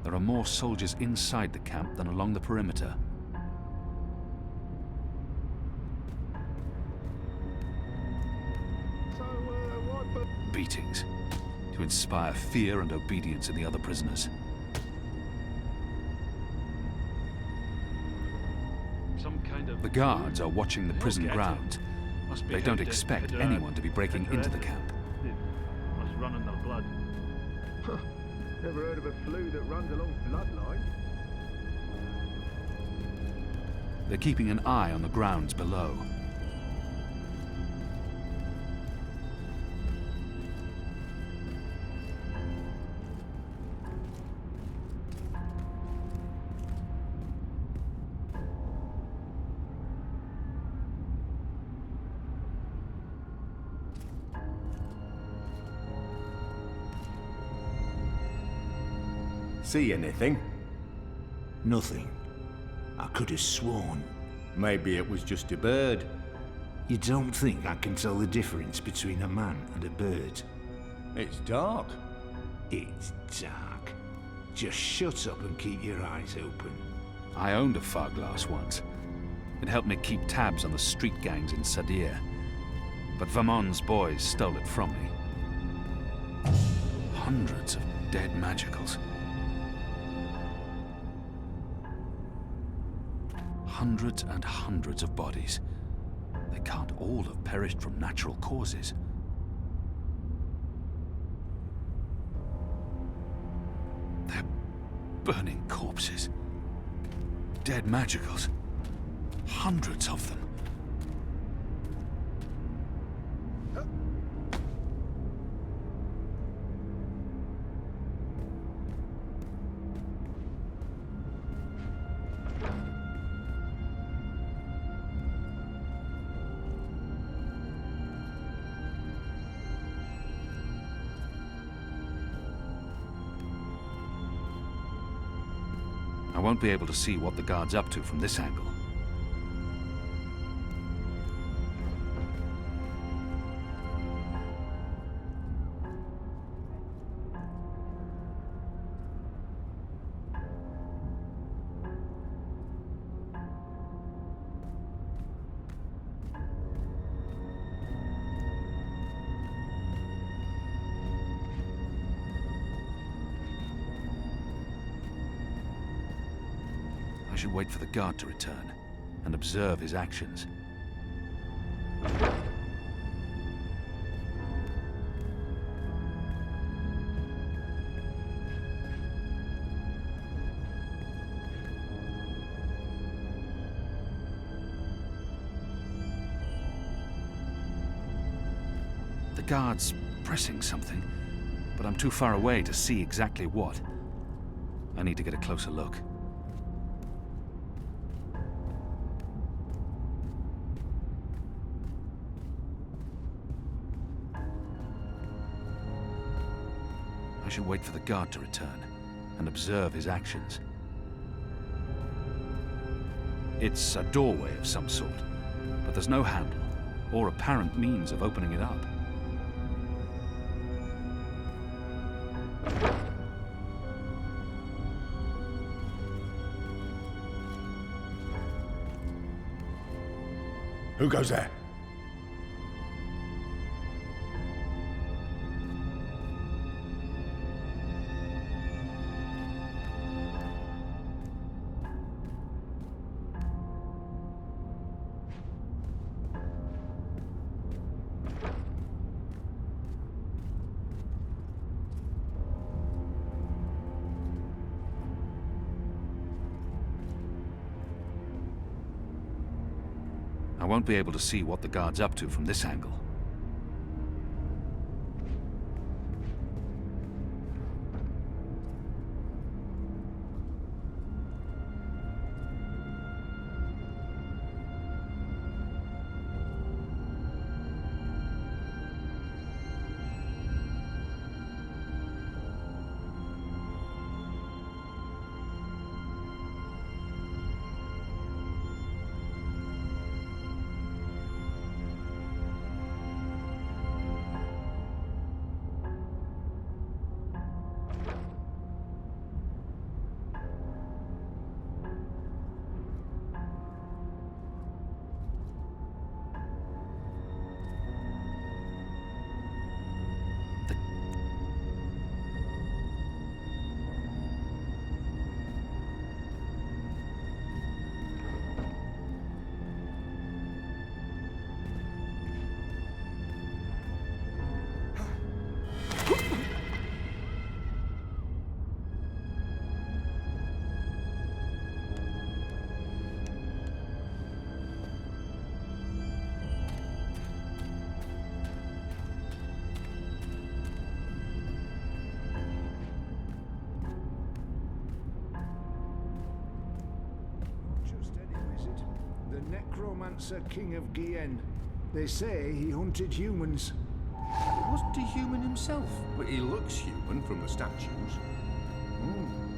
There are more soldiers inside the camp than along the perimeter. Beatings, to inspire fear and obedience in the other prisoners. The guards are watching the prison grounds. They don't expect anyone to be breaking into the camp. Must run in their blood. Never heard of a flu that runs along bloodlines. They're keeping an eye on the grounds below. See anything? Nothing. I could have sworn. Maybe it was just a bird. You don't think I can tell the difference between a man and a bird? It's dark. It's dark. Just shut up and keep your eyes open. I owned a fog glass once. It helped me keep tabs on the street gangs in Sadir. But Vamon's boys stole it from me. Hundreds of dead magicals. Hundreds and hundreds of bodies. They can't all have perished from natural causes. They're burning corpses. Dead magicals. Hundreds of them. I won't be able to see what the guard's up to from this angle. I should wait for the guard to return and observe his actions. The guard's pressing something, but I'm too far away to see exactly what. I need to get a closer look. I should wait for the guard to return and observe his actions. It's a doorway of some sort, but there's no handle or apparent means of opening it up. Who goes there? I won't be able to see what the guard's up to from this angle. necromancer king of Gien. They say he hunted humans. Wasn't he human himself? But he looks human from the statues.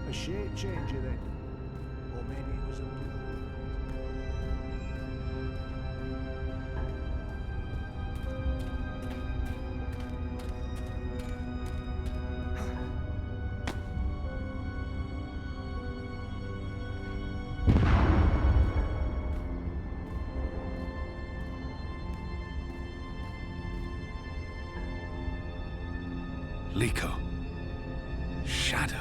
A shape changer then. Or maybe it was a blue. Liko. Shadow.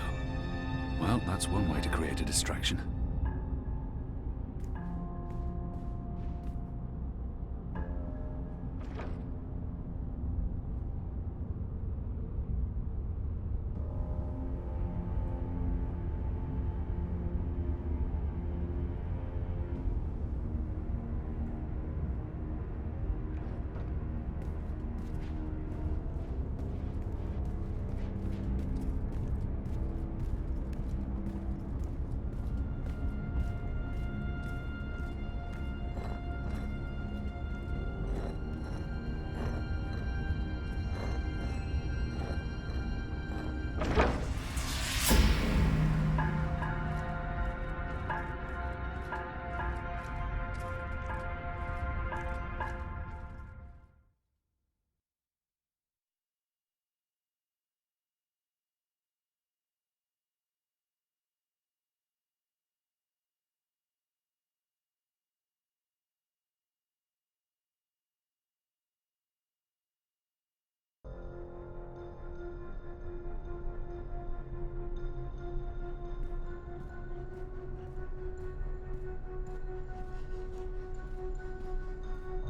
Well, that's one way to create a distraction.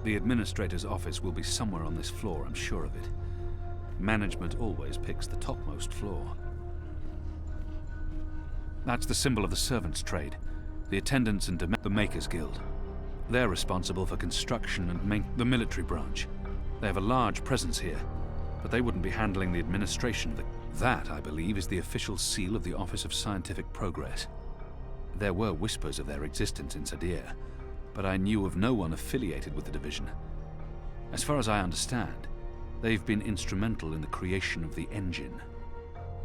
The administrator's office will be somewhere on this floor, I'm sure of it. Management always picks the topmost floor. That's the symbol of the servants' trade, the attendants and the Makers Guild. They're responsible for construction and the military branch. They have a large presence here, but they wouldn't be handling the administration of That, I believe, is the official seal of the Office of Scientific Progress. There were whispers of their existence in Sadir, but I knew of no one affiliated with the division. As far as I understand, they've been instrumental in the creation of the engine.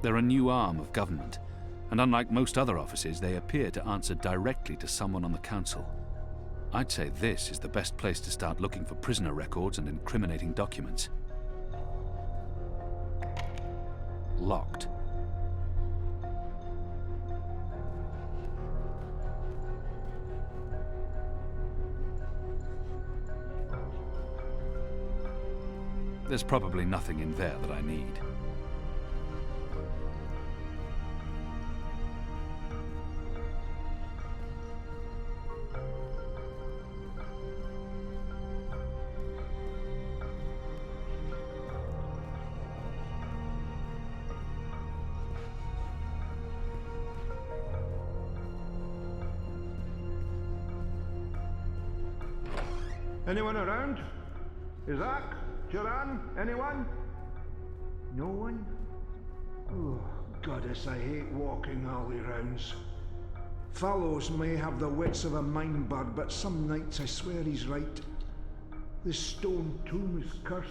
They're a new arm of government, and unlike most other offices, they appear to answer directly to someone on the council. I'd say this is the best place to start looking for prisoner records and incriminating documents. Locked. There's probably nothing in there that I need. Anyone around? Isaac? Joran? Anyone? No one? Oh, goddess, I hate walking alley rounds. Fallows may have the wits of a mine bird, but some nights I swear he's right. This stone tomb is cursed.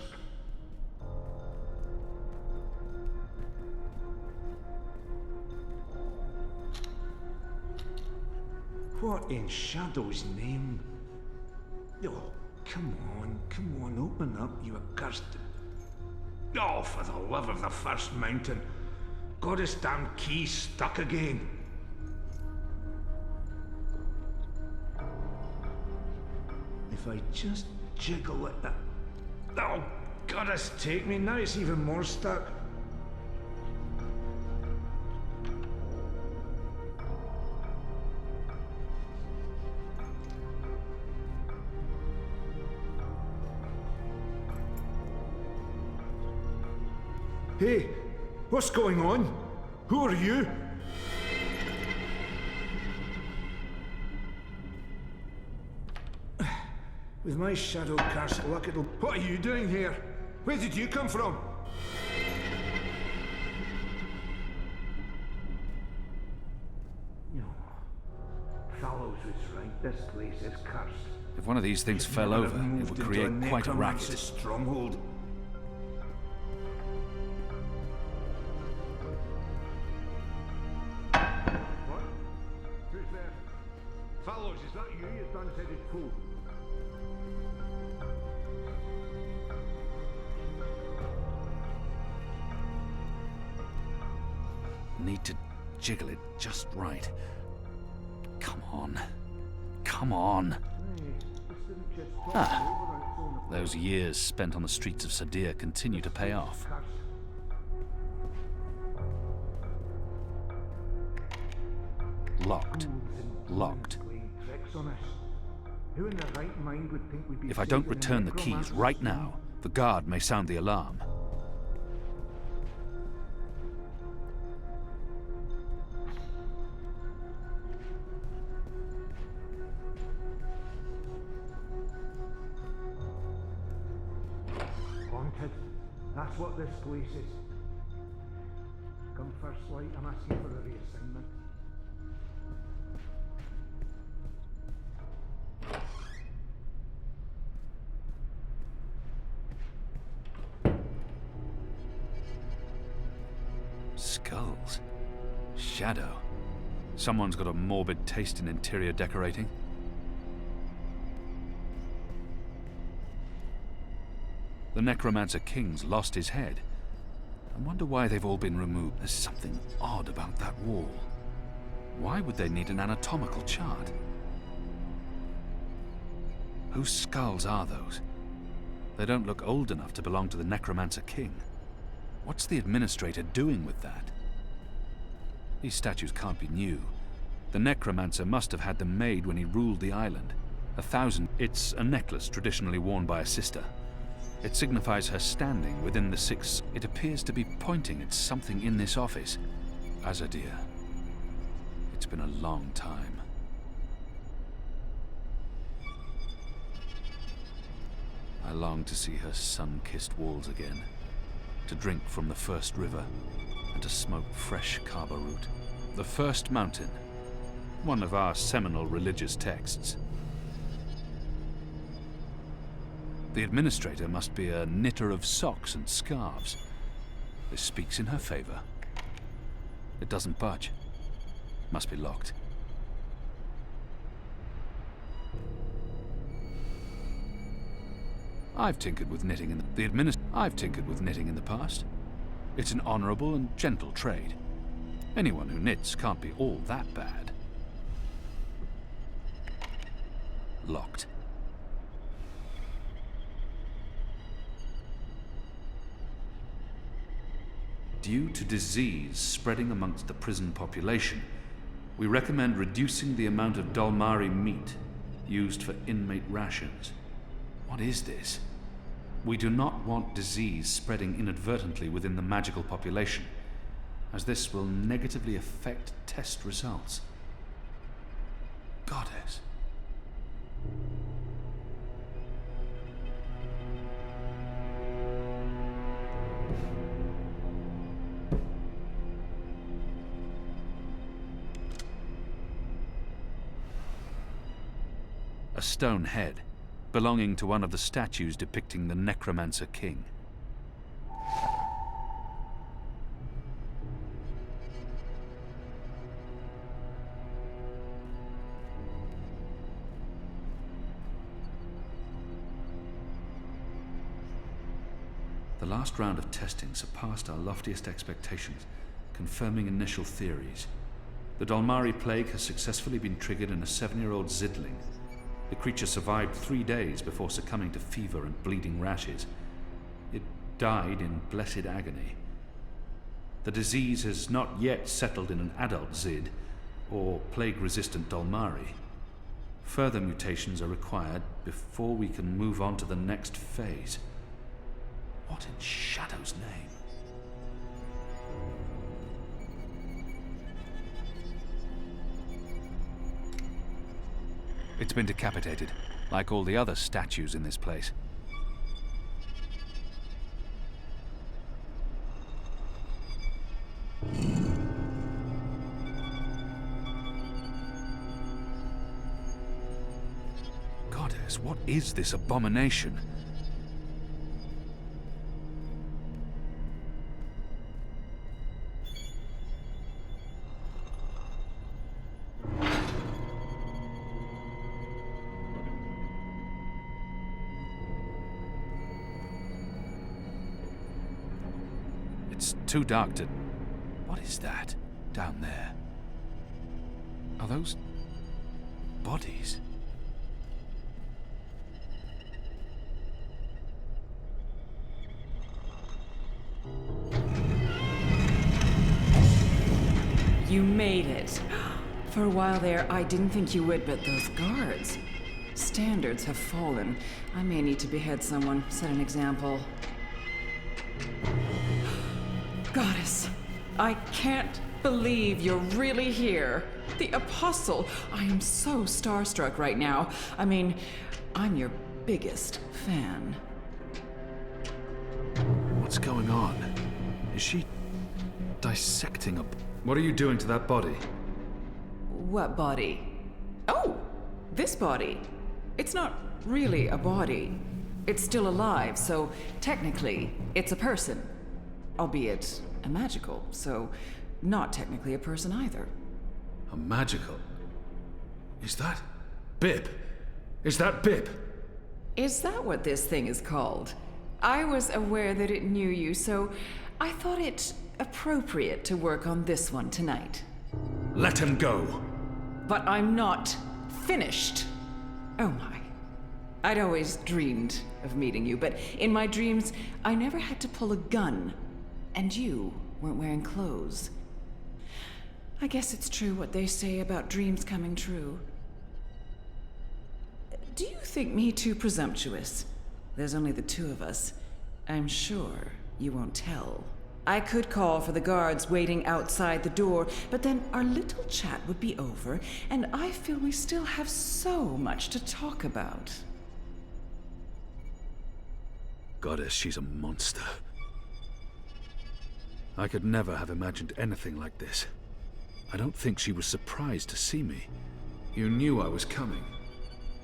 What in Shadow's name? Oh, come on, open up, you accursed... Oh, for the love of the first mountain. Goddess damn key stuck again. If I just jiggle it... Oh, goddess take me, now it's even more stuck. Hey, what's going on? Who are you? With my shadow cast luck, it'll... What are you doing here? Where did you come from? No. Fallows was right. This place is cursed. If one of these things fell Never have over, it moved would into create a quite a necromancer's racket. stronghold. What? Who's there? Fellows, is that you, you dun-headed fool? Need to jiggle it just right. Come on. Come on. Those years spent on the streets of Sadir continue to pay off. Locked. Locked. If I don't return the keys right now, the guard may sound the alarm. Haunted. That's what this place is. Come first light, I'm asking for a reassignment. Skulls. Shadow. Someone's got a morbid taste in interior decorating. The Necromancer King's lost his head. I wonder why they've all been removed. There's something odd about that wall. Why would they need an anatomical chart? Whose skulls are those? They don't look old enough to belong to the Necromancer King. What's the administrator doing with that? These statues can't be new. The Necromancer must have had them made when he ruled the island. It's a necklace traditionally worn by a sister. It signifies her standing within the six. It appears to be pointing at something in this office. Azadir. It's been a long time. I long to see her sun-kissed walls again, to drink from the first river, and to smoke fresh kaba root. The First Mountain, one of our seminal religious texts. The administrator must be a knitter of socks and scarves. This speaks in her favor. It doesn't budge. Must be locked. I've tinkered with knitting in the past. It's an honorable and gentle trade. Anyone who knits can't be all that bad. Locked. Due to disease spreading amongst the prison population, we recommend reducing the amount of Dalmari meat used for inmate rations. What is this? We do not want disease spreading inadvertently within the magical population, as this will negatively affect test results. Goddess. A stone head, belonging to one of the statues depicting the Necromancer King. The last round of testing surpassed our loftiest expectations, confirming initial theories. The Dalmari plague has successfully been triggered in a 7-year-old Zidling. The creature survived 3 days before succumbing to fever and bleeding rashes. It died in blessed agony. The disease has not yet settled in an adult Zid, or plague-resistant Dalmari. Further mutations are required before we can move on to the next phase. What in Shadow's name? It's been decapitated, like all the other statues in this place. Goddess. Jesus, what is this abomination? It's too dark to... What is that down there? Are those bodies? You made it. For a while there, I didn't think you would, but those guards. Standards have fallen. I may need to behead someone, set an example. Goddess, I can't believe you're really here. The Apostle. I am so starstruck right now. I mean, I'm your biggest fan. What's going on? Is she dissecting a... What are you doing to that body? What body? Oh, this body. It's not really a body. It's still alive, so technically, it's a person. Albeit a magical, so not technically a person either. A magical? Is that... Bib? Is that Bib? Is that what this thing is called? I was aware that it knew you, so I thought it appropriate to work on this one tonight. Let him go! But I'm not finished. Oh my. I'd always dreamed of meeting you, but in my dreams, I never had to pull a gun. And you weren't wearing clothes. I guess it's true what they say about dreams coming true. Do you think me too presumptuous? There's only the two of us. I'm sure you won't tell. I could call for the guards waiting outside the door, but then our little chat would be over, and I feel we still have so much to talk about. Goddess, she's a monster. I could never have imagined anything like this. I don't think she was surprised to see me. You knew I was coming.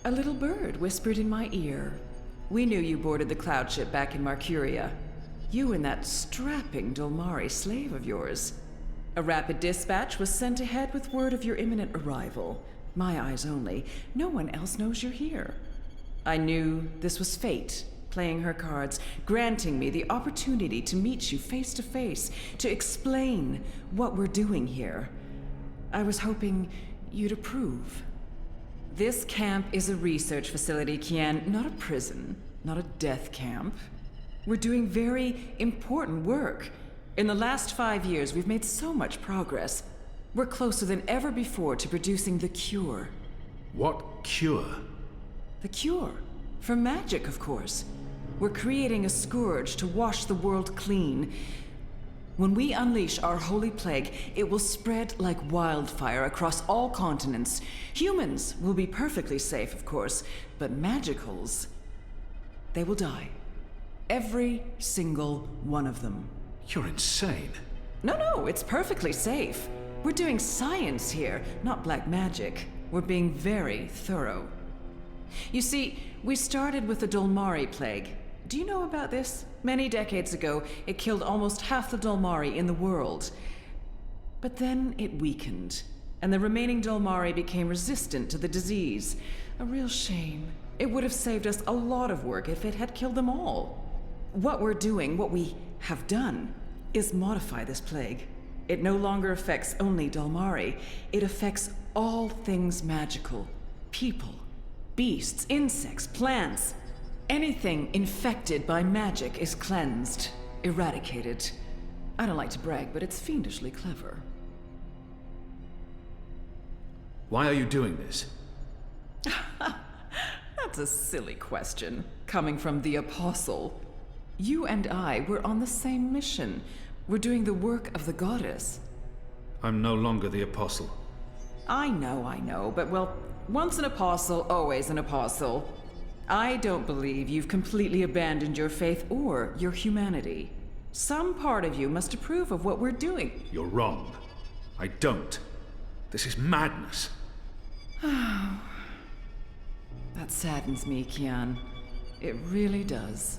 A little bird whispered in my ear. We knew you boarded the cloud ship back in Marcuria. You and that strapping Dolmari slave of yours. A rapid dispatch was sent ahead with word of your imminent arrival. My eyes only. No one else knows you're here. I knew this was fate, playing her cards, granting me the opportunity to meet you face to face, to explain what we're doing here. I was hoping you'd approve. This camp is a research facility, Kian, not a prison, not a death camp. We're doing very important work. In the last 5 years, we've made so much progress. We're closer than ever before to producing the cure. What cure? The cure? For magic, of course. We're creating a scourge to wash the world clean. When we unleash our holy plague, it will spread like wildfire across all continents. Humans will be perfectly safe, of course, but magicals, they will die. Every single one of them. You're insane. No, it's perfectly safe. We're doing science here, not black magic. We're being very thorough. You see, we started with the Dolmari plague. Do you know about this? Many decades ago, it killed almost half the Dolmari in the world. But then it weakened, and the remaining Dolmari became resistant to the disease. A real shame. It would have saved us a lot of work if it had killed them all. What we're doing, what we have done, is modify this plague. It no longer affects only Dolmari. It affects all things magical. People, beasts, insects, plants. Anything infected by magic is cleansed, eradicated. I don't like to brag, but it's fiendishly clever. Why are you doing this? That's a silly question, coming from the Apostle. You and I were on the same mission. We're doing the work of the goddess. I'm no longer the Apostle. I know, but well, once an apostle, always an apostle. I don't believe you've completely abandoned your faith or your humanity. Some part of you must approve of what we're doing. You're wrong. I don't. This is madness. That saddens me, Kian. It really does.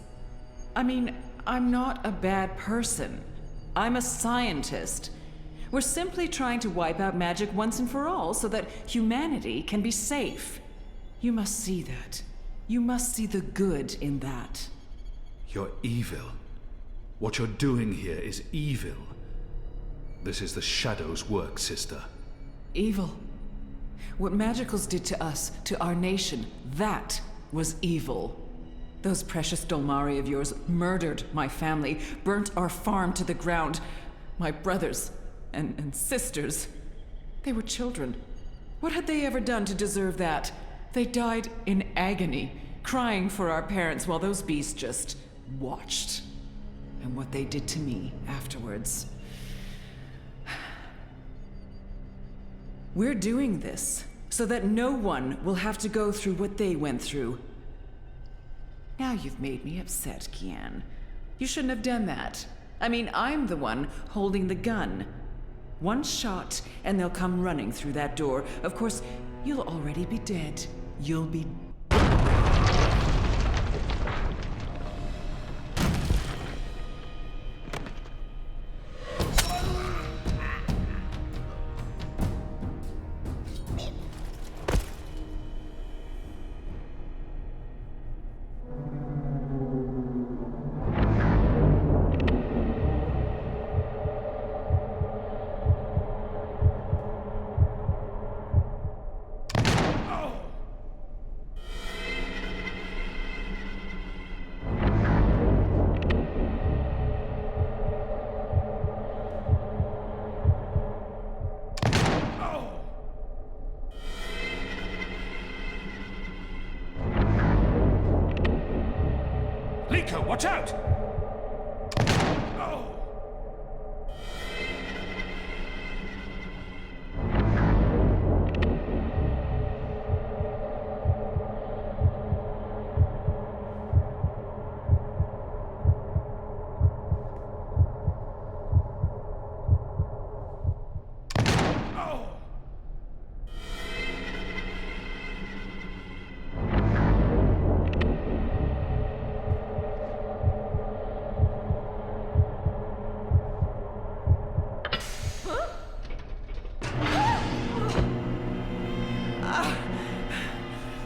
I mean, I'm not a bad person. I'm a scientist. We're simply trying to wipe out magic once and for all so that humanity can be safe. You must see that. You must see the good in that. You're evil. What you're doing here is evil. This is the Shadow's work, sister. Evil. What Magicals did to us, to our nation, that was evil. Those precious Dolmari of yours murdered my family, burnt our farm to the ground. My brothers and sisters. They were children. What had they ever done to deserve that? They died in agony, crying for our parents while those beasts just watched. And what they did to me afterwards. We're doing this so that no one will have to go through what they went through. Now you've made me upset, Kian. You shouldn't have done that. I mean, I'm the one holding the gun. One shot, and they'll come running through that door. Of course, you'll already be dead. You'll be... Watch out!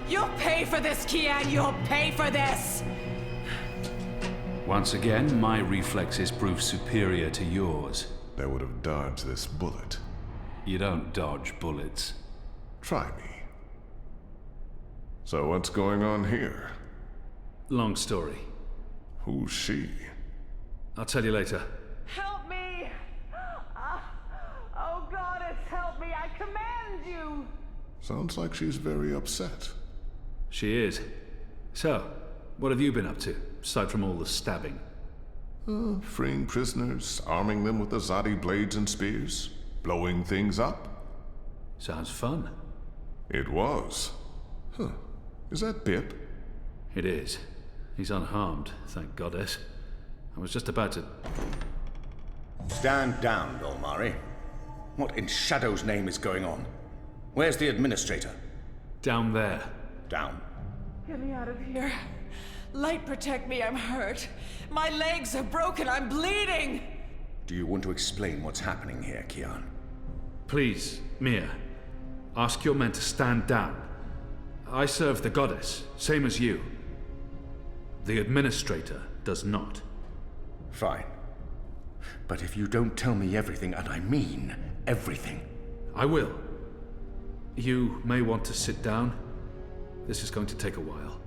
You'll pay for this, Kian! You'll pay for this! Once again, my reflexes prove superior to yours. They would have dodged this bullet. You don't dodge bullets. Try me. So what's going on here? Long story. Who's she? I'll tell you later. Help me! Oh, Goddess, help me! I command you! Sounds like she's very upset. She is. So, what have you been up to, aside from all the stabbing? Freeing prisoners, arming them with the Zadi blades and spears, blowing things up. Sounds fun. It was. Huh. Is that Bip? It is. He's unharmed, thank Goddess. I was just about to... Stand down, Dolmari. What in Shadow's name is going on? Where's the administrator? Down there. Down. Get me out of here. Light, protect me, I'm hurt. My legs are broken, I'm bleeding! Do you want to explain what's happening here, Kian? Please, Mia. Ask your men to stand down. I serve the Goddess, same as you. The administrator does not. Fine. But if you don't tell me everything, and I mean everything... I will. You may want to sit down. This is going to take a while.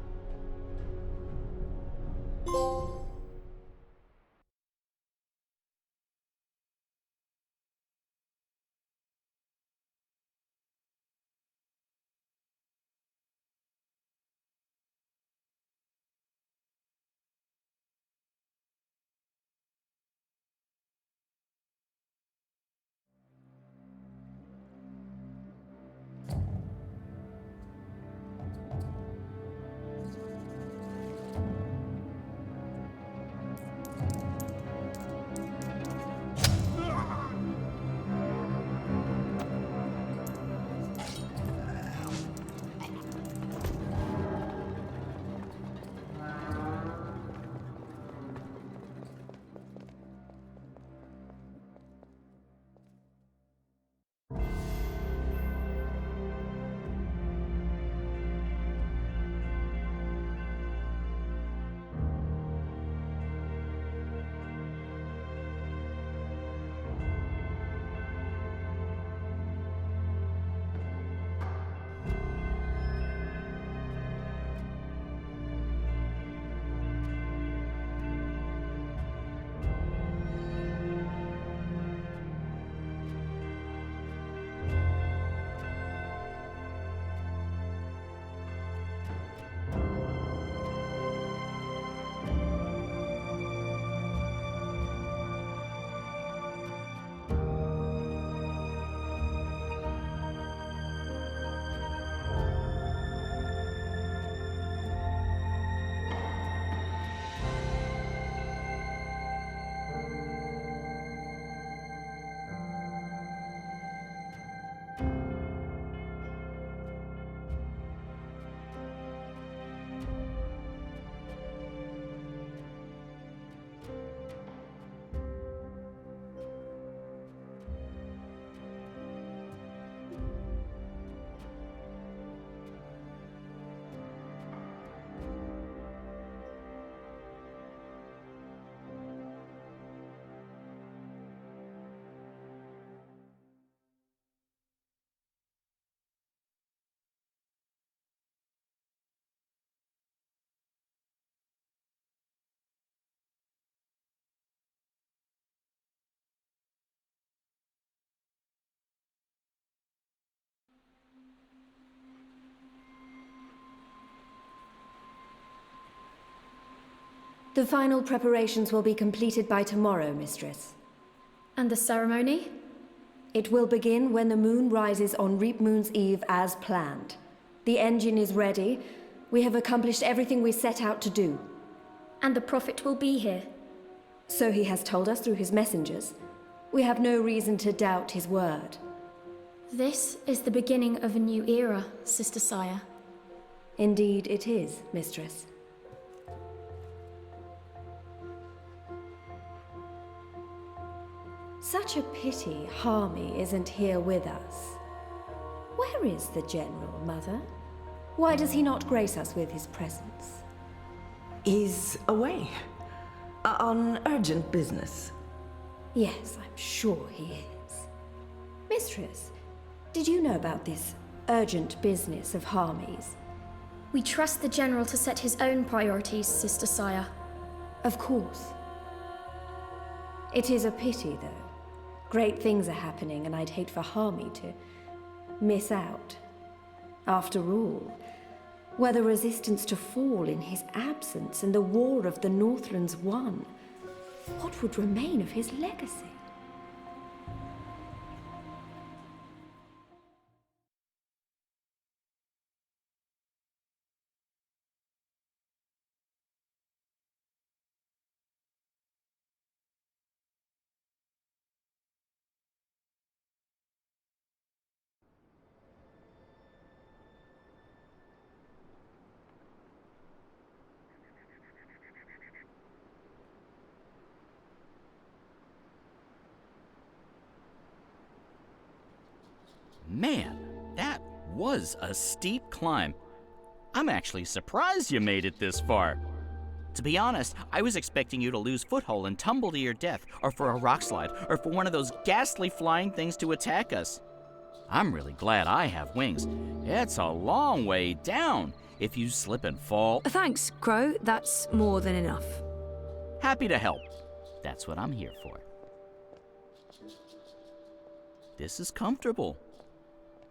The final preparations will be completed by tomorrow, Mistress. And the ceremony? It will begin when the moon rises on Reap Moon's Eve as planned. The engine is ready. We have accomplished everything we set out to do. And the Prophet will be here? So he has told us through his messengers. We have no reason to doubt his word. This is the beginning of a new era, Sister Saya. Indeed it is, Mistress. Such a pity Harmy isn't here with us. Where is the General, Mother? Why does he not grace us with his presence? He's away. On urgent business. Yes, I'm sure he is. Mistress, did you know about this urgent business of Harmy's? We trust the General to set his own priorities, Sister Saya. Of course. It is a pity, though. Great things are happening, and I'd hate for Harmy to miss out. After all, were the resistance to fall in his absence and the war of the Northlands won, what would remain of his legacy? Man, that was a steep climb. I'm actually surprised you made it this far. To be honest, I was expecting you to lose foothold and tumble to your death, or for a rock slide, or for one of those ghastly flying things to attack us. I'm really glad I have wings. It's a long way down if you slip and fall. Thanks, Crow. That's more than enough. Happy to help. That's what I'm here for. This is comfortable.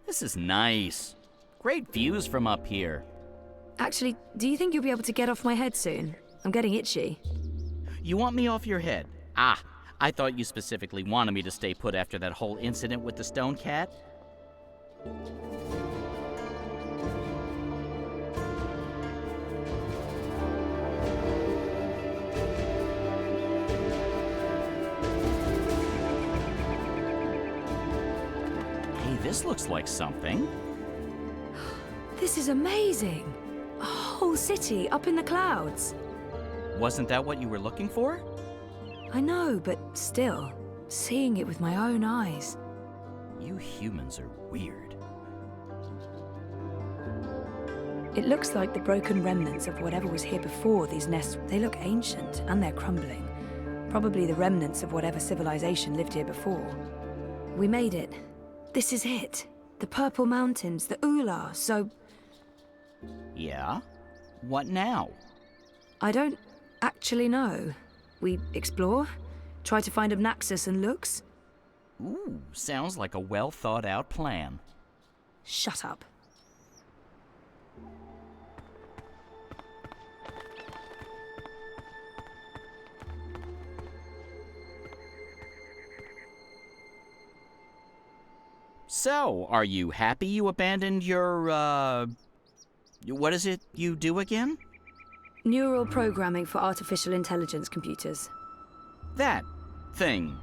This is nice. Great views from up here. Actually, do you think you'll be able to get off my head soon? I'm getting itchy. You want me off your head? Ah, I thought you specifically wanted me to stay put after that whole incident with the stone cat. Hey, this looks like something. This is amazing. A whole city up in the clouds. Wasn't that what you were looking for? I know, but still, seeing it with my own eyes. You humans are weird. It looks like the broken remnants of whatever was here before these nests. They look ancient, and they're crumbling. Probably the remnants of whatever civilization lived here before. We made it. This is it. The Purple Mountains, the Ula, so... Yeah? What now? I don't actually know. We explore, try to find Obnaxus and Lux. Ooh, sounds like a well-thought-out plan. Shut up. So, are you happy you abandoned your, what is it you do again? Neural programming for artificial intelligence computers. That thing.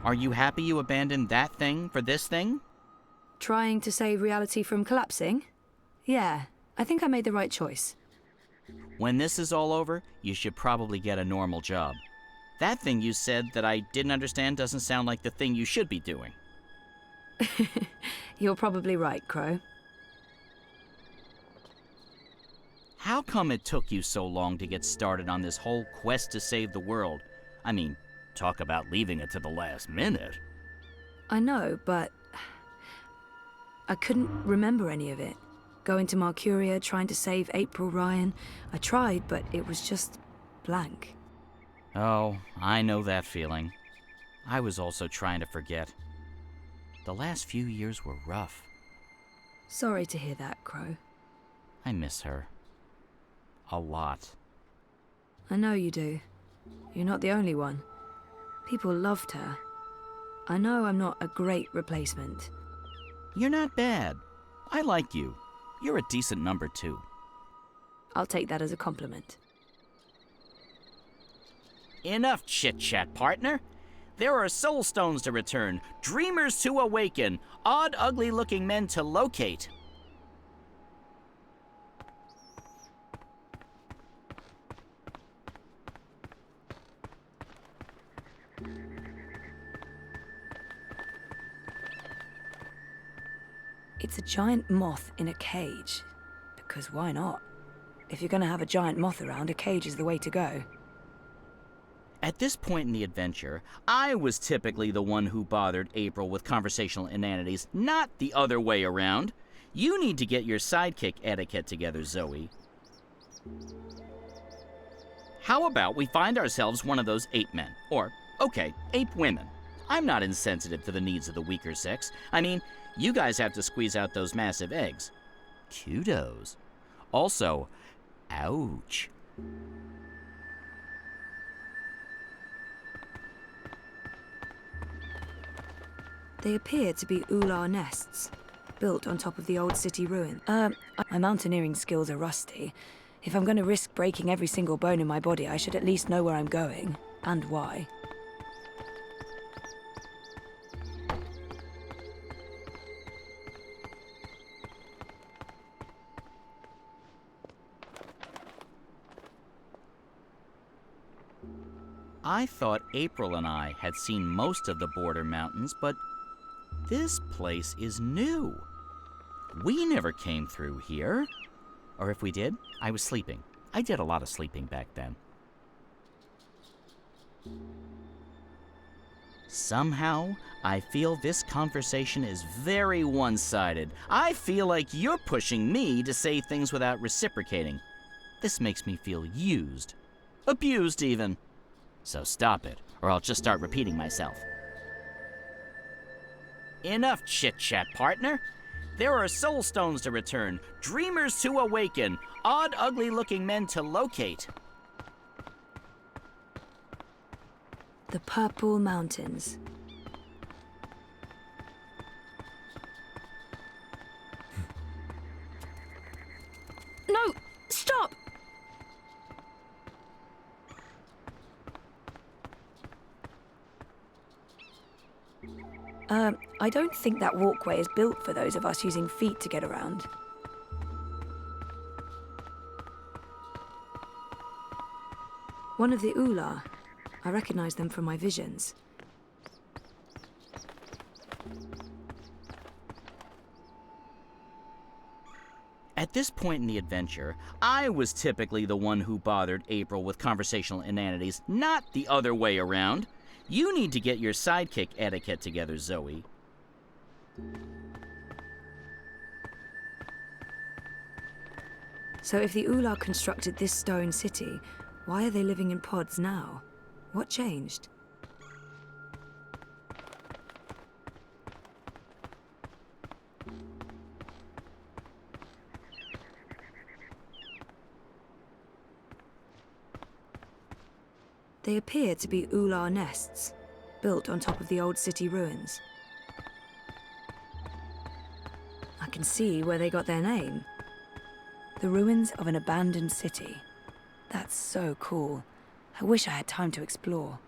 Are you happy you abandoned that thing for this thing? Trying to save reality from collapsing? Yeah, I think I made the right choice. When this is all over, you should probably get a normal job. That thing you said that I didn't understand doesn't sound like the thing you should be doing. You're probably right, Crow. How come it took you so long to get started on this whole quest to save the world? I mean, talk about leaving it to the last minute. I know, but... I couldn't remember any of it. Going to Marcuria, trying to save April Ryan. I tried, but it was just blank. Oh, I know that feeling. I was also trying to forget. The last few years were rough. Sorry to hear that, Crow. I miss her. A lot. I know you do. You're not the only one. People loved her. I know I'm not a great replacement. You're not bad. I like you. You're a decent number, too. I'll take that as a compliment. Enough chit-chat, partner. There are soul stones to return, dreamers to awaken, odd, ugly-looking men to locate. It's a giant moth in a cage. Because why not? If you're gonna have a giant moth around, a cage is the way to go. At this point in the adventure, I was typically the one who bothered April with conversational inanities, not the other way around. You need to get your sidekick etiquette together, Zoe. How about we find ourselves one of those ape men? Or, okay, ape women. I'm not insensitive to the needs of the weaker sex. I mean, you guys have to squeeze out those massive eggs. Kudos. Also, ouch. They appear to be ular nests, built on top of the old city ruin. My mountaineering skills are rusty. If I'm going to risk breaking every single bone in my body, I should at least know where I'm going, and why. I thought April and I had seen most of the border mountains, but this place is new. We never came through here. Or if we did, I was sleeping. I did a lot of sleeping back then. Somehow, I feel this conversation is very one-sided. I feel like you're pushing me to say things without reciprocating. This makes me feel used. Abused, even. So stop it, or I'll just start repeating myself. Enough chit-chat, partner. There are soul stones to return, dreamers to awaken, odd, ugly-looking men to locate. The Purple Mountains. No! Stop! I don't think that walkway is built for those of us using feet to get around. One of the Ular. I recognize them from my visions. At this point in the adventure, I was typically the one who bothered April with conversational inanities, not the other way around. You need to get your sidekick etiquette together, Zoe. So if the Ular constructed this stone city, why are they living in pods now? What changed? They appear to be Ular nests, built on top of the old city ruins. I can see where they got their name. The ruins of an abandoned city. That's so cool. I wish I had time to explore.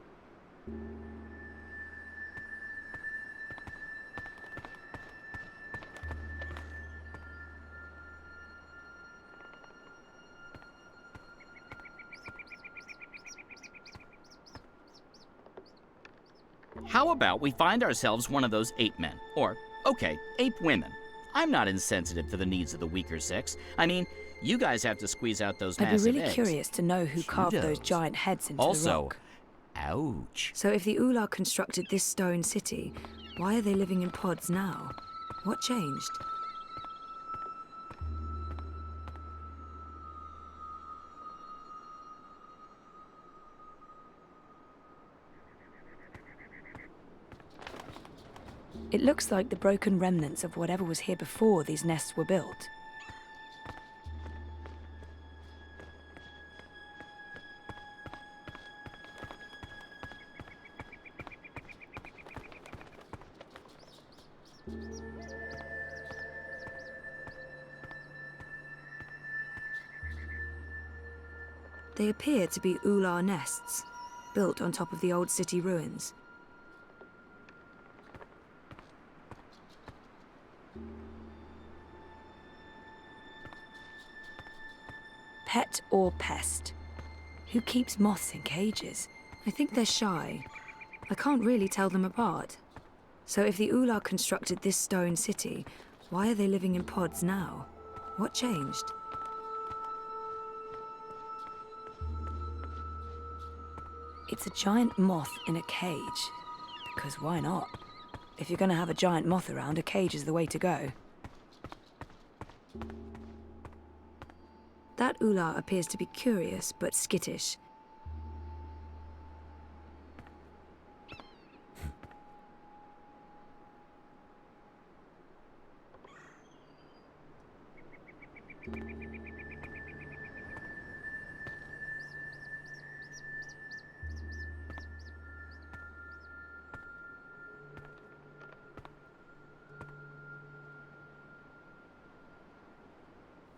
How about we find ourselves one of those ape men? Or, okay, ape women. I'm not insensitive to the needs of the weaker sex. I mean, you guys have to squeeze out those massive eggs. I'd be really curious to know who carved those giant heads into the rock. Ouch. So if the Ular constructed this stone city, why are they living in pods now? What changed? It looks like the broken remnants of whatever was here before these nests were built. They appear to be ular nests, built on top of the old city ruins. Pet or pest? Who keeps moths in cages? I think they're shy. I can't really tell them apart. So if the ular constructed this stone city, why are they living in pods now? What changed? It's a giant moth in a cage. Because why not? If you're going to have a giant moth around, a cage is the way to go. That ular appears to be curious but skittish.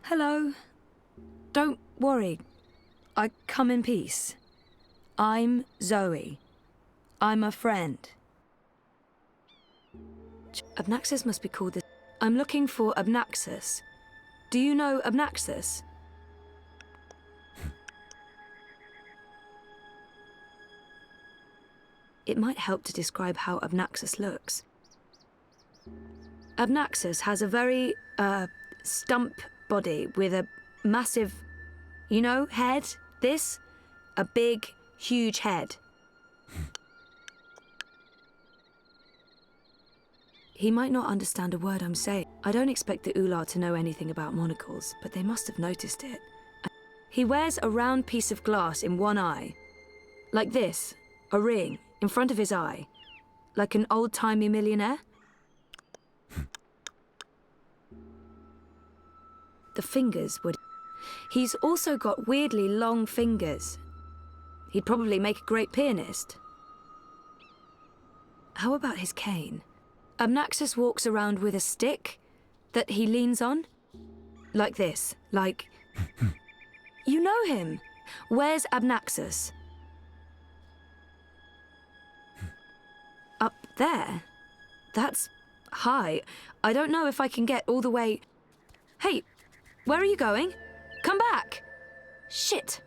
Hello. Don't worry. I come in peace. I'm Zoe. I'm a friend. Abnaxus must be called this. I'm looking for Abnaxus. Do you know Abnaxus? It might help to describe how Abnaxus looks. Abnaxus has a very, stump body with a massive, you know, head. This? A big, huge head. He might not understand a word I'm saying. I don't expect the ular to know anything about monocles, but they must have noticed it. He wears a round piece of glass in one eye. Like this, a ring, in front of his eye. Like an old-timey millionaire. The fingers would... He's also got weirdly long fingers. He'd probably make a great pianist. How about his cane? Abnaxus walks around with a stick that he leans on. Like this, like... You know him. Where's Abnaxus? Up there? That's high. I don't know if I can get all the way... Hey, where are you going? Come back! Shit!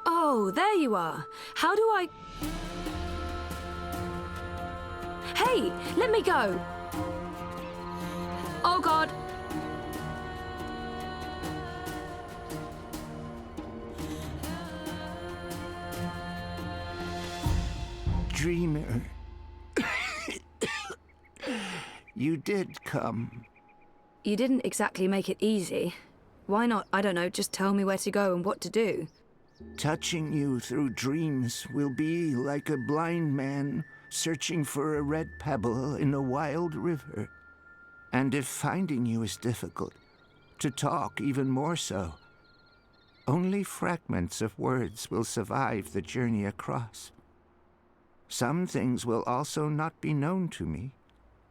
Oh, there you are. How do I... Hey, let me go. Oh, God. Dreamer. You did come. You didn't exactly make it easy. Why not, I don't know, just tell me where to go and what to do? Touching you through dreams will be like a blind man searching for a red pebble in a wild river. And if finding you is difficult, to talk even more so. Only fragments of words will survive the journey across. Some things will also not be known to me,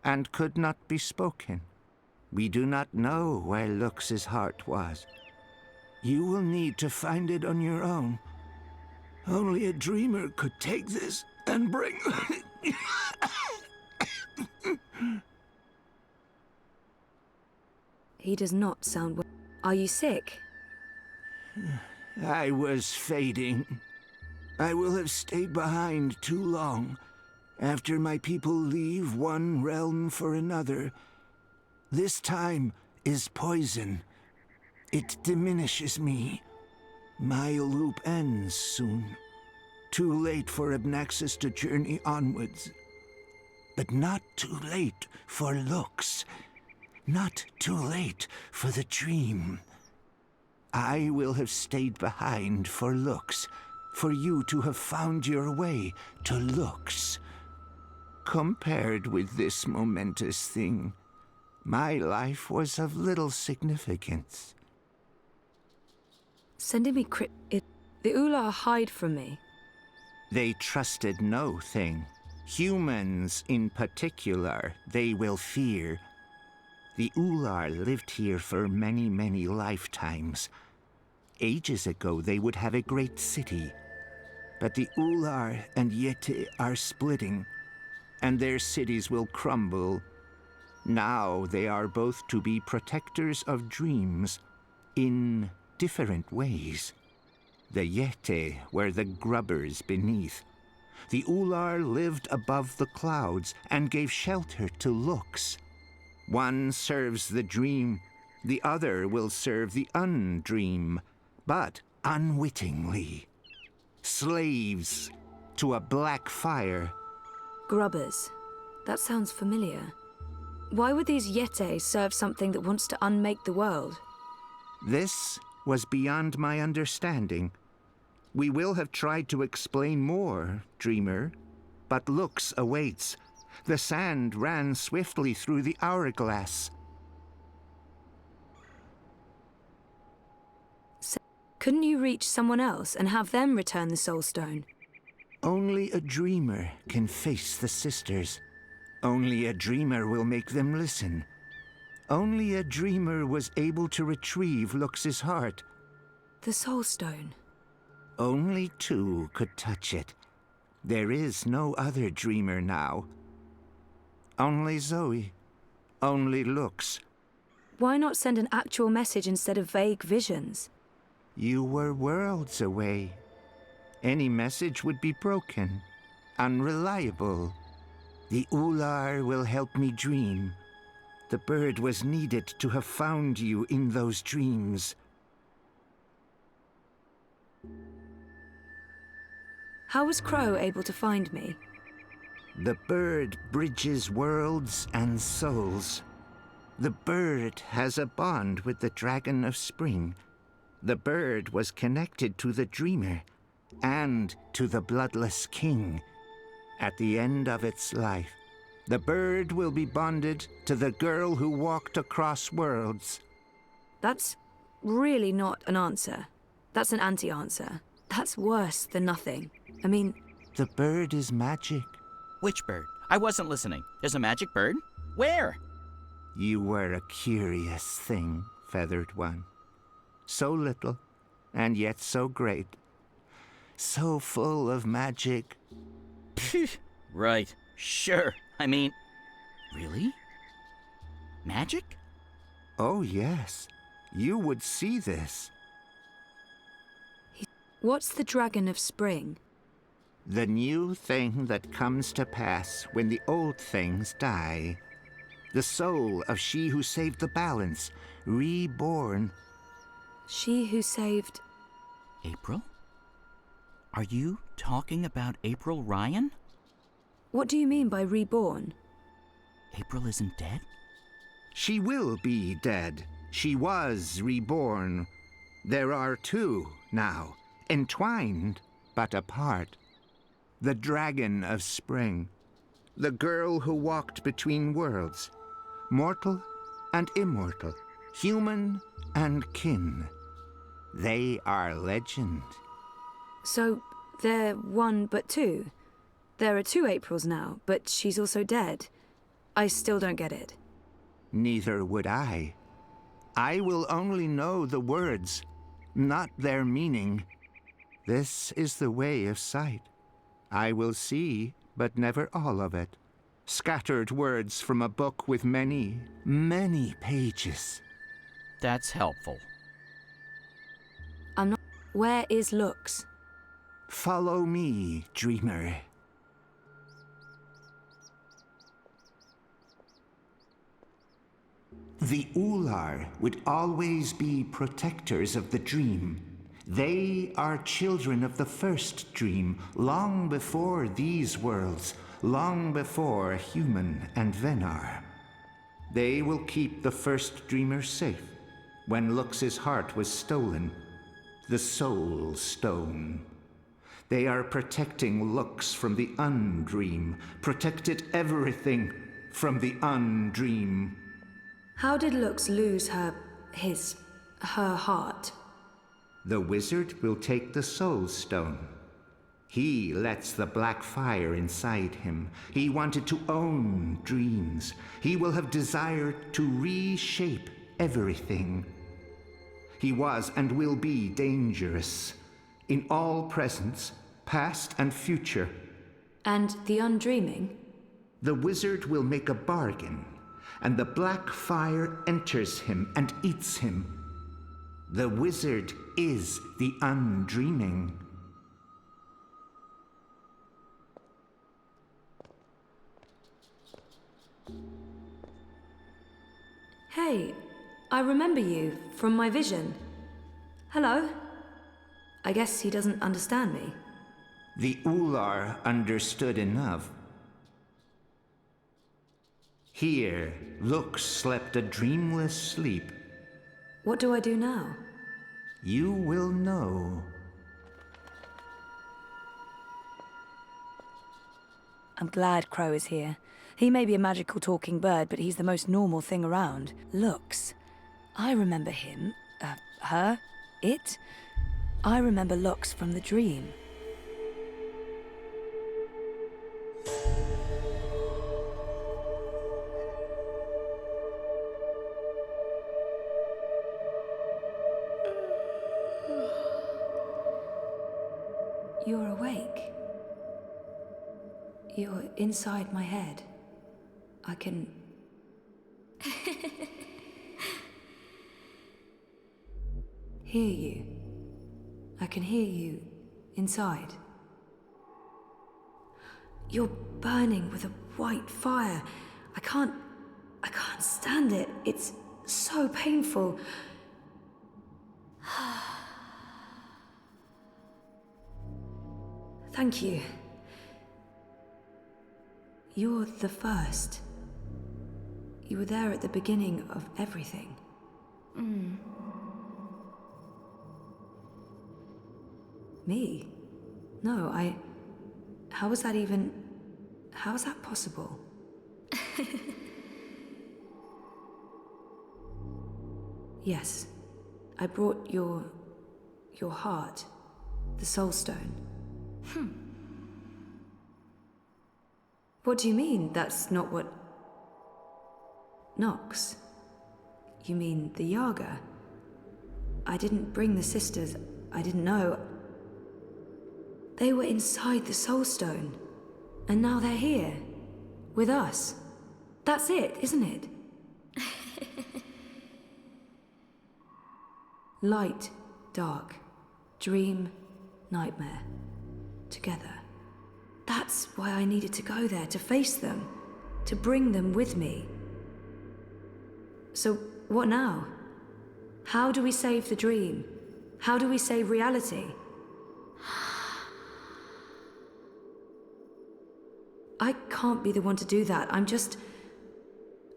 and could not be spoken. We do not know where Lux's heart was. You will need to find it on your own. Only a dreamer could take this and bring... He does not sound well. Are you sick? I was fading. I will have stayed behind too long. After my people leave one realm for another, this time is poison. It diminishes me. My loop ends soon. Too late for Abnaxus to journey onwards. But not too late for Lux. Not too late for the dream. I will have stayed behind for looks, for you to have found your way to looks. Compared with this momentous thing, my life was of little significance. Sending me the Ular hide from me. They trusted no thing. Humans in particular, they will fear. The Ular lived here for many, many lifetimes. Ages ago, they would have a great city. But the Ular and Yeti are splitting, and their cities will crumble. Now they are both to be protectors of dreams in different ways. The Yeti were the grubbers beneath. The Ular lived above the clouds and gave shelter to looks. One serves the dream, the other will serve the undream, but unwittingly. Slaves to a black fire. Grubbers. That sounds familiar. Why would these Yeti serve something that wants to unmake the world? This was beyond my understanding. We will have tried to explain more, Dreamer, but looks awaits. The sand ran swiftly through the hourglass. Couldn't you reach someone else and have them return the Soul Stone? Only a dreamer can face the sisters. Only a dreamer will make them listen. Only a dreamer was able to retrieve Lux's heart. The Soul Stone. Only two could touch it. There is no other dreamer now. Only Zoe. Only Lux. Why not send an actual message instead of vague visions? You were worlds away. Any message would be broken, unreliable. The Ular will help me dream. The bird was needed to have found you in those dreams. How was Crow able to find me? The bird bridges worlds and souls. The bird has a bond with the Dragon of Spring. The bird was connected to the Dreamer and to the Bloodless King. At the end of its life, the bird will be bonded to the girl who walked across worlds. That's really not an answer. That's an anti-answer. That's worse than nothing. I mean... The bird is magic. Which bird? I wasn't listening. There's a magic bird? Where? You were a curious thing, Feathered One. So little, and yet so great. So full of magic. Right. Sure. I mean... Really? Magic? Oh, yes. You would see this. What's the Dragon of Spring? The new thing that comes to pass when the old things die. The soul of she who saved the balance, reborn. She who saved... April? Are you talking about April Ryan? What do you mean by reborn? April isn't dead? She will be dead. She was reborn. There are two now, entwined but apart. The Dragon of Spring. The girl who walked between worlds. Mortal and immortal. Human and kin. They are legend. So, they're one but two? There are two Aprils now, but she's also dead. I still don't get it. Neither would I. I will only know the words, not their meaning. This is the way of sight. I will see, but never all of it. Scattered words from a book with many, many pages. That's helpful. I'm not... Where is Lux? Follow me, Dreamer. The Ular would always be protectors of the dream. They are children of the first dream, long before these worlds, long before Human and Venar. They will keep the first dreamer safe, when Lux's heart was stolen, the Soul Stone. They are protecting Lux from the Undream, protected everything from the Undream. How did Lux lose her heart? The wizard will take the Soul Stone. He lets the black fire inside him. He wanted to own dreams. He will have desired to reshape everything. He was and will be dangerous in all presence, past and future. And the undreaming? The wizard will make a bargain, and the black fire enters him and eats him. The wizard is the undreaming. Hey, I remember you from my vision. Hello? I guess he doesn't understand me. The Ular understood enough. Here, Lux slept a dreamless sleep. What do I do now? You will know. I'm glad Crow is here. He may be a magical talking bird, but he's the most normal thing around. Lux. I remember him. Her. It. I remember Lux from the dream. You're awake. You're inside my head. I can... hear you. I can hear you inside. You're burning with a white fire. I can't stand it. It's so painful. Thank you. You're the first. You were there at the beginning of everything. Me? No, how was that even... how is that possible? Yes. I brought your heart. The Soul Stone. What do you mean, that's not what... Nox? You mean the Yaga? I didn't bring the sisters. I didn't know. They were inside the Soul Stone. And now they're here. With us. That's it, isn't it? Light, dark, dream, nightmare. Together. That's why I needed to go there, to face them. To bring them with me. So, what now? How do we save the dream? How do we save reality? I can't be the one to do that. I'm just...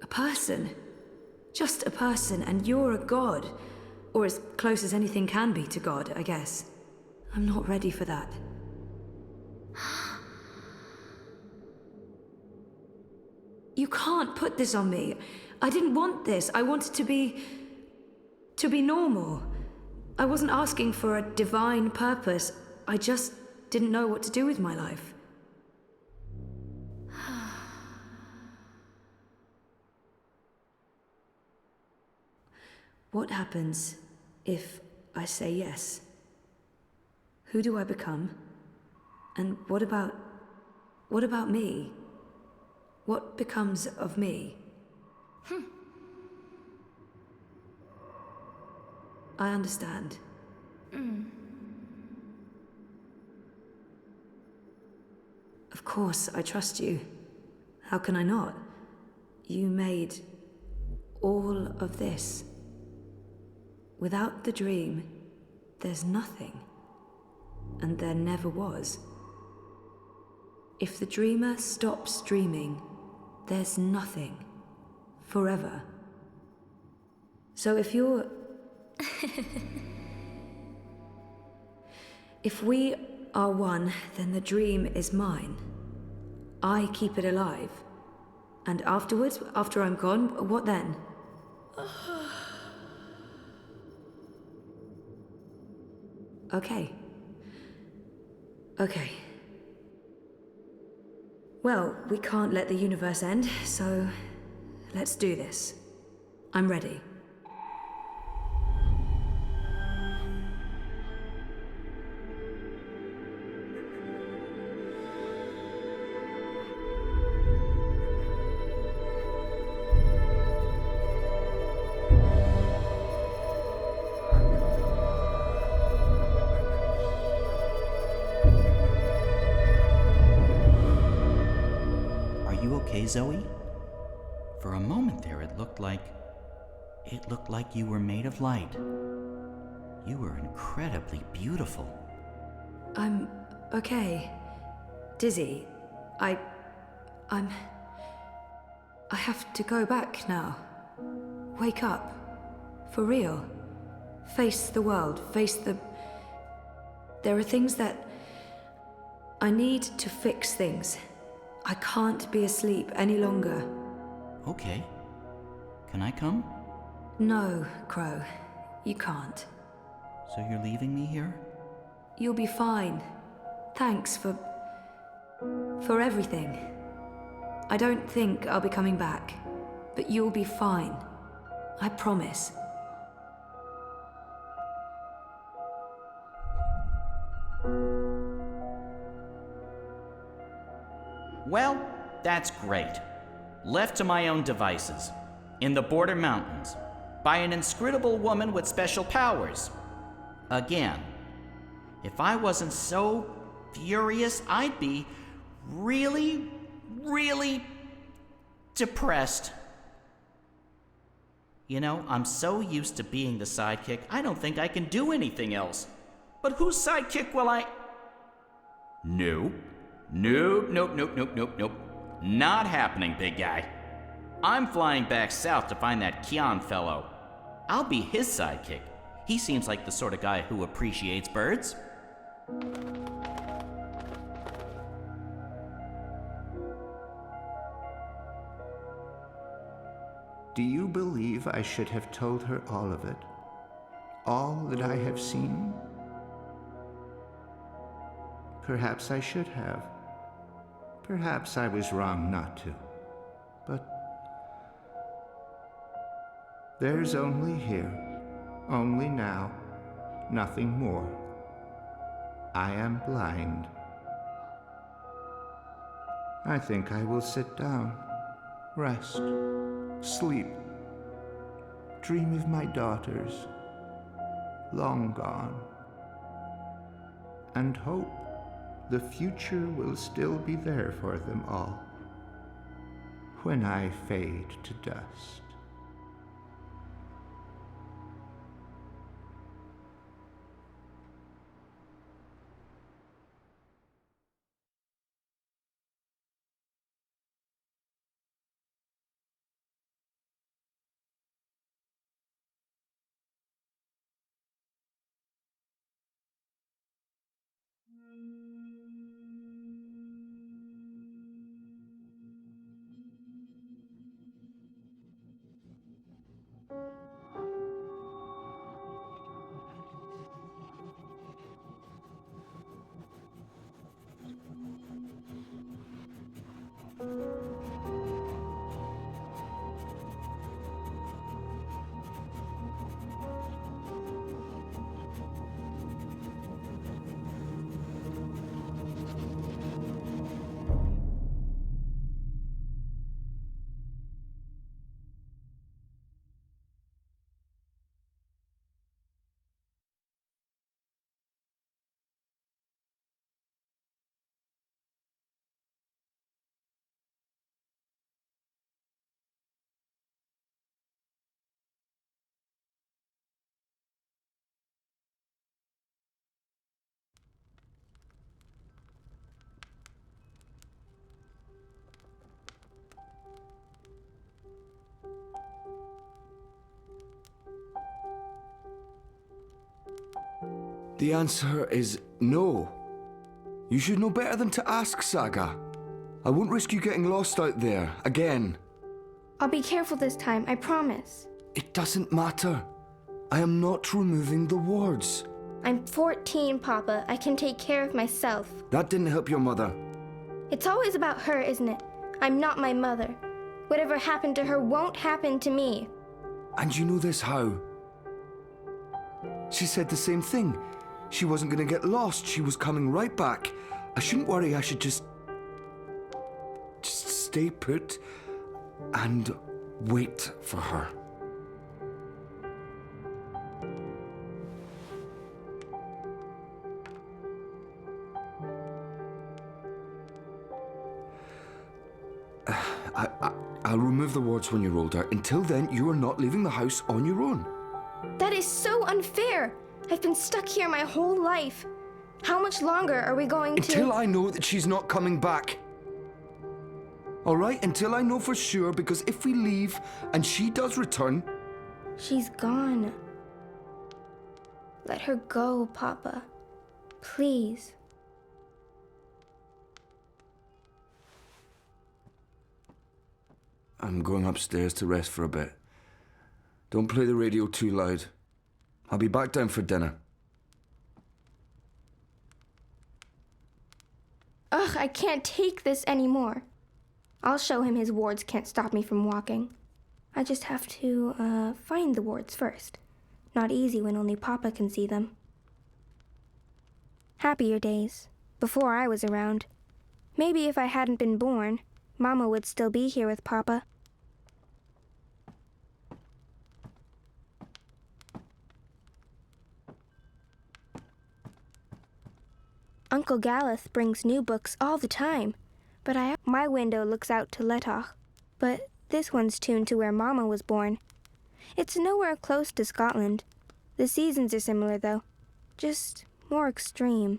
a person. Just a person, and you're a god. Or as close as anything can be to God, I guess. I'm not ready for that. You can't put this on me. I didn't want this. I wanted to be normal. I wasn't asking for a divine purpose. I just didn't know what to do with my life. What happens if I say yes? Who do I become? And what about me? What becomes of me? I understand. Of course, I trust you. How can I not? You made all of this. Without the dream, there's nothing. And there never was. If the dreamer stops dreaming, there's nothing. Forever. So if you're If we are one, then the dream is mine. I keep it alive. And afterwards, after I'm gone, what then? Okay. Okay. Well, we can't let the universe end, so let's do this. I'm ready. Are you okay, Zoe? For a moment there, it looked like you were made of light. You were incredibly beautiful. I'm okay. Dizzy. I have to go back now. Wake up. For real. Face the world. There are things that... I need to fix things. I can't be asleep any longer. Okay. Can I come? No, Crow. You can't. So you're leaving me here? You'll be fine. Thanks for everything. I don't think I'll be coming back, but you'll be fine. I promise. Well, that's great. Left to my own devices, in the Border Mountains, by an inscrutable woman with special powers. Again, if I wasn't so furious, I'd be really, really depressed. You know, I'm so used to being the sidekick, I don't think I can do anything else. But whose sidekick will I... Nope. Nope. Not happening, big guy. I'm flying back south to find that Kian fellow. I'll be his sidekick. He seems like the sort of guy who appreciates birds. Do you believe I should have told her all of it? All that I have seen? Perhaps I should have. Perhaps I was wrong not to. But there's only here, only now, nothing more. I am blind. I think I will sit down, rest, sleep, dream of my daughters, long gone, and hope the future will still be there for them all when I fade to dust. The answer is no. You should know better than to ask, Saga. I won't risk you getting lost out there, again. I'll be careful this time, I promise. It doesn't matter. I am not removing the wards. I'm 14, Papa. I can take care of myself. That didn't help your mother. It's always about her, isn't it? I'm not my mother. Whatever happened to her won't happen to me. And you know this how? She said the same thing. She wasn't going to get lost. She was coming right back. I shouldn't worry. I should just stay put and wait for her. I'll remove the wards when you're older. Until then, you are not leaving the house on your own. That is so unfair. I've been stuck here my whole life. How much longer are we going to... Until I know that she's not coming back. All right? Until I know for sure, because if we leave and she does return... She's gone. Let her go, Papa. Please. I'm going upstairs to rest for a bit. Don't play the radio too loud. I'll be back down for dinner. Ugh, I can't take this anymore. I'll show him his wards can't stop me from walking. I just have to, find the wards first. Not easy when only Papa can see them. Happier days, before I was around. Maybe if I hadn't been born, Mama would still be here with Papa. Uncle Galeth brings new books all the time, but my window looks out to Letach, but this one's tuned to where Mama was born. It's nowhere close to Scotland. The seasons are similar, though, just more extreme.